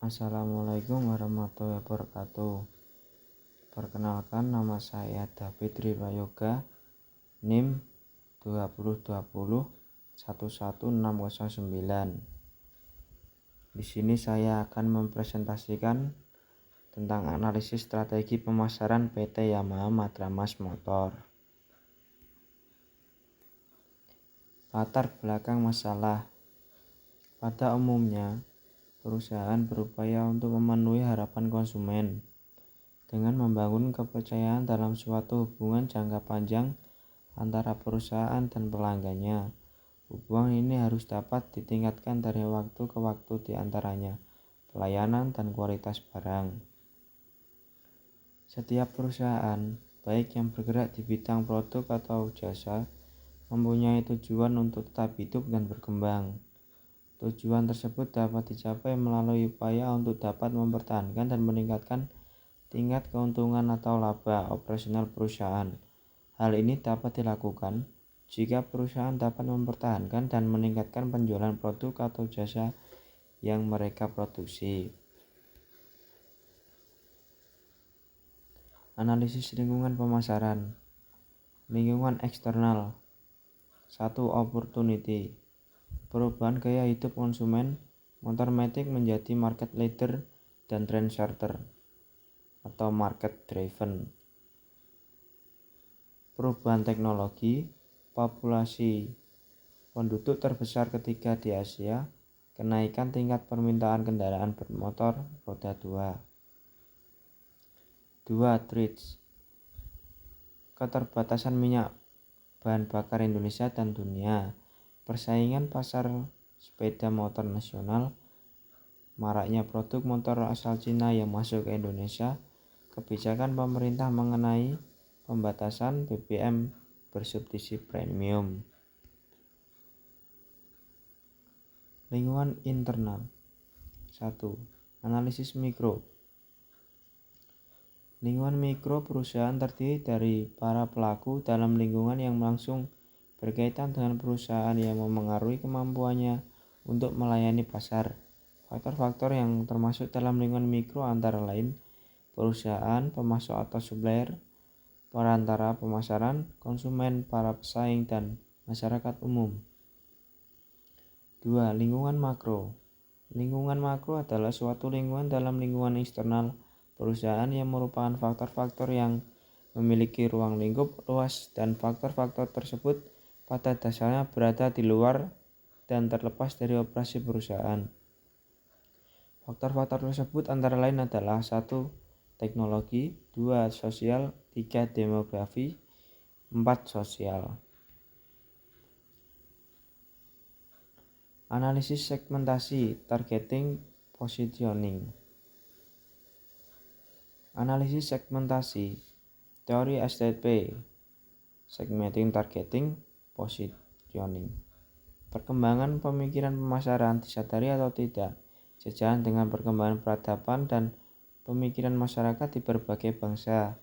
Assalamualaikum warahmatullahi wabarakatuh. Perkenalkan, nama saya David Riwayoga, NIM 2020 11609. Di sini saya akan mempresentasikan tentang analisis strategi pemasaran PT Yamaha Matramas Motor. Latar belakang masalah. Pada umumnya, perusahaan berupaya untuk memenuhi harapan konsumen dengan membangun kepercayaan dalam suatu hubungan jangka panjang antara perusahaan dan pelanggannya. Hubungan ini harus dapat ditingkatkan dari waktu ke waktu, di antaranya pelayanan dan kualitas barang. Setiap perusahaan, baik yang bergerak di bidang produk atau jasa, mempunyai tujuan untuk tetap hidup dan berkembang. Tujuan tersebut dapat dicapai melalui upaya untuk dapat mempertahankan dan meningkatkan tingkat keuntungan atau laba operasional perusahaan. Hal ini dapat dilakukan jika perusahaan dapat mempertahankan dan meningkatkan penjualan produk atau jasa yang mereka produksi. Analisis lingkungan pemasaran. Lingkungan eksternal. 1. Opportunity. Perubahan gaya hidup konsumen, motor matic menjadi market leader dan trendsetter atau market driven. Perubahan teknologi, populasi penduduk terbesar ketiga di Asia, kenaikan tingkat permintaan kendaraan bermotor roda 2. 2. Trades. Keterbatasan minyak bahan bakar Indonesia dan dunia, persaingan pasar sepeda motor nasional, maraknya produk motor asal Cina yang masuk ke Indonesia, kebijakan pemerintah mengenai pembatasan BBM bersubsidi premium. Lingkungan internal. 1. Analisis mikro. Lingkungan mikro perusahaan terdiri dari para pelaku dalam lingkungan yang langsung berkaitan dengan perusahaan yang memengaruhi kemampuannya untuk melayani pasar. Faktor-faktor yang termasuk dalam lingkungan mikro antara lain perusahaan, pemasok atau supplier, perantara pemasaran, konsumen, para pesaing, dan masyarakat umum. 2. Lingkungan makro. Lingkungan makro adalah suatu lingkungan dalam lingkungan eksternal perusahaan yang merupakan faktor-faktor yang memiliki ruang lingkup luas, dan faktor-faktor tersebut pada dasarnya berada di luar dan terlepas dari operasi perusahaan. Faktor-faktor tersebut antara lain adalah 1. Teknologi, 2. Sosial, 3. Demografi, 4. Sosial. Analisis segmentasi, targeting, positioning. Analisis segmentasi, teori STP, segmenting, targeting, positioning. Perkembangan pemikiran pemasaran, disadari atau tidak, sejalan dengan perkembangan peradaban dan pemikiran masyarakat di berbagai bangsa.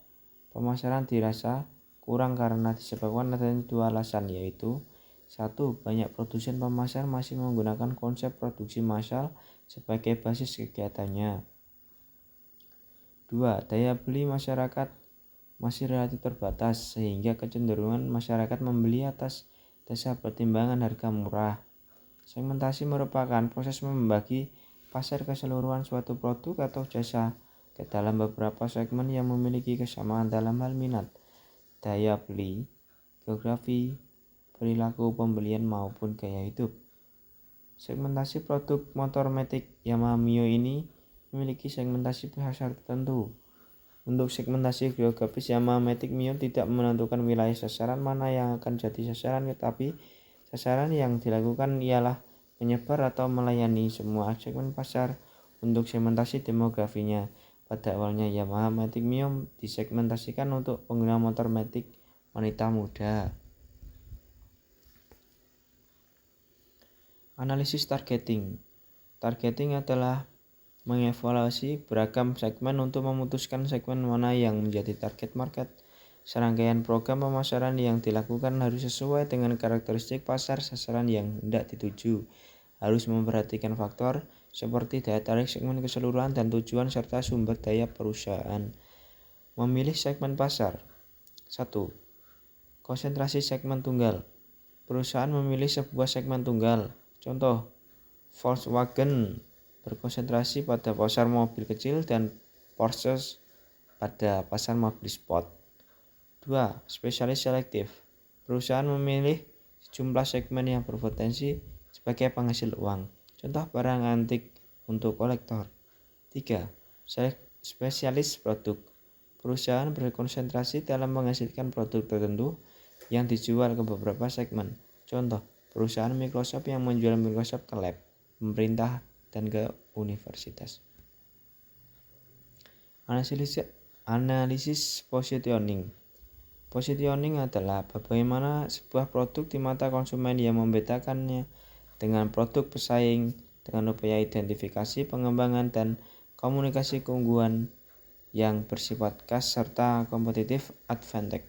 Pemasaran dirasa kurang karena disebabkan adanya 2 alasan, yaitu 1. Banyak produsen pemasar masih menggunakan konsep produksi massal sebagai basis kegiatannya. 2. Daya beli masyarakat masih relatif terbatas, sehingga kecenderungan masyarakat membeli atas dasar pertimbangan harga murah. Segmentasi merupakan proses membagi pasar keseluruhan suatu produk atau jasa ke dalam beberapa segmen yang memiliki kesamaan dalam hal minat, daya beli, geografi, perilaku pembelian maupun gaya hidup. Segmentasi produk motor matic Yamaha Mio ini memiliki segmentasi pasar tertentu. Untuk segmentasi geografis, Yamaha Matic Mio tidak menentukan wilayah sasaran mana yang akan jadi sasaran, tetapi sasaran yang dilakukan ialah menyebar atau melayani semua segmen pasar. Untuk segmentasi demografinya, pada awalnya Yamaha Matic Mio disegmentasikan untuk pengguna motor matic wanita muda. Analisis targeting. Targeting adalah mengevaluasi beragam segmen untuk memutuskan segmen mana yang menjadi target market. Serangkaian program pemasaran yang dilakukan harus sesuai dengan karakteristik pasar sasaran yang hendak dituju. Harus memperhatikan faktor seperti daya tarik segmen keseluruhan dan tujuan serta sumber daya perusahaan. Memilih segmen pasar. 1. Konsentrasi segmen tunggal. Perusahaan memilih sebuah segmen tunggal. Contoh, Volkswagen berkonsentrasi pada pasar mobil kecil dan Porsche pada pasar mobil sport. 2. Spesialis selektif. Perusahaan memilih sejumlah segmen yang berpotensi sebagai penghasil uang. Contoh barang antik untuk kolektor. 3. Spesialis produk. Perusahaan berkonsentrasi dalam menghasilkan produk tertentu yang dijual ke beberapa segmen. Contoh, perusahaan Microsoft yang menjual Microsoft ke lab, pemerintah, dan ke universitas. Analisis positioning. Positioning adalah bagaimana sebuah produk di mata konsumen yang membedakannya dengan produk pesaing dengan upaya identifikasi, pengembangan, dan komunikasi keunggulan yang bersifat khas serta competitive advantage.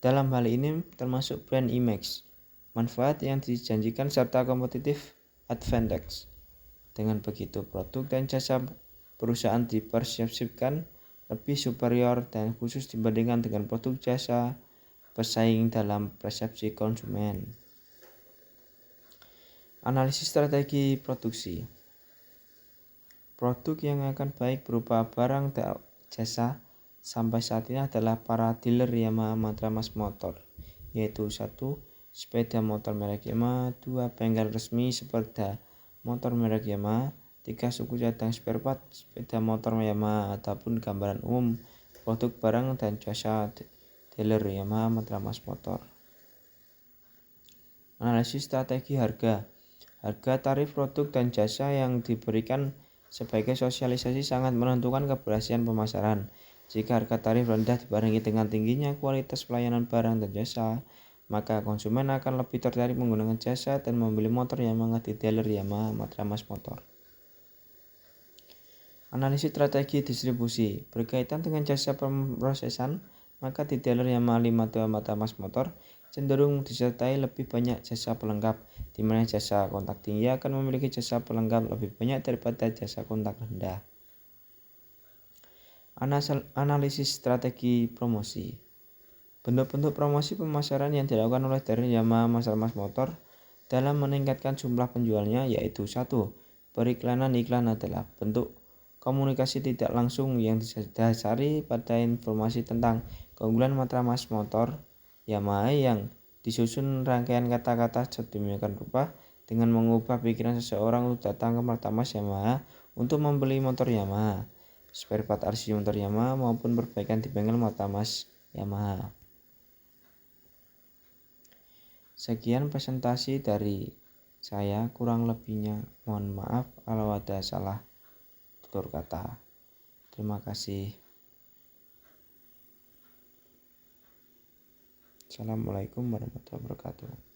Dalam hal ini termasuk brand image, manfaat yang dijanjikan serta competitive advantage. Dengan begitu, produk dan jasa perusahaan dipersepsikan lebih superior dan khusus dibandingkan dengan produk jasa pesaing dalam persepsi konsumen. Analisis strategi produksi. Produk yang akan baik berupa barang dan jasa sampai saat ini adalah para dealer Yamaha Matramas Motor, yaitu 1. Sepeda motor merek Yamaha, 2. Bengkel resmi sepeda motor merek Yamaha, 3. Suku cadang spare part sepeda motor Yamaha ataupun gambaran umum produk barang dan jasa dealer Yamaha Matramas Motor. Analisis strategi harga. Harga tarif produk dan jasa yang diberikan sebagai sosialisasi sangat menentukan keberhasilan pemasaran. Jika harga tarif rendah dibarengi dengan tingginya kualitas pelayanan barang dan jasa, maka konsumen akan lebih tertarik menggunakan jasa dan membeli motor Yamaha di dealer Yamaha Matramas Motor. Analisis strategi distribusi. Berkaitan dengan jasa pemrosesan, maka di dealer Yamaha Matramas Motor cenderung disertai lebih banyak jasa pelengkap, di mana jasa kontak tinggi akan memiliki jasa pelengkap lebih banyak daripada jasa kontak rendah. Analisis strategi promosi. Bentuk-bentuk promosi pemasaran yang dilakukan oleh dealer Yamaha Matramas Motor dalam meningkatkan jumlah penjualnya yaitu 1. Periklanan. Iklan adalah bentuk komunikasi tidak langsung yang didasari pada informasi tentang keunggulan Matramas Motor Yamaha yang disusun rangkaian kata-kata sedemikian rupa dengan mengubah pikiran seseorang untuk datang ke Matramas Yamaha untuk membeli motor Yamaha, spare part RC motor Yamaha maupun perbaikan di bengkel Matramas Yamaha. Sekian presentasi dari saya, kurang lebihnya mohon maaf kalau ada salah tutur kata. Terima kasih. Assalamualaikum warahmatullahi wabarakatuh.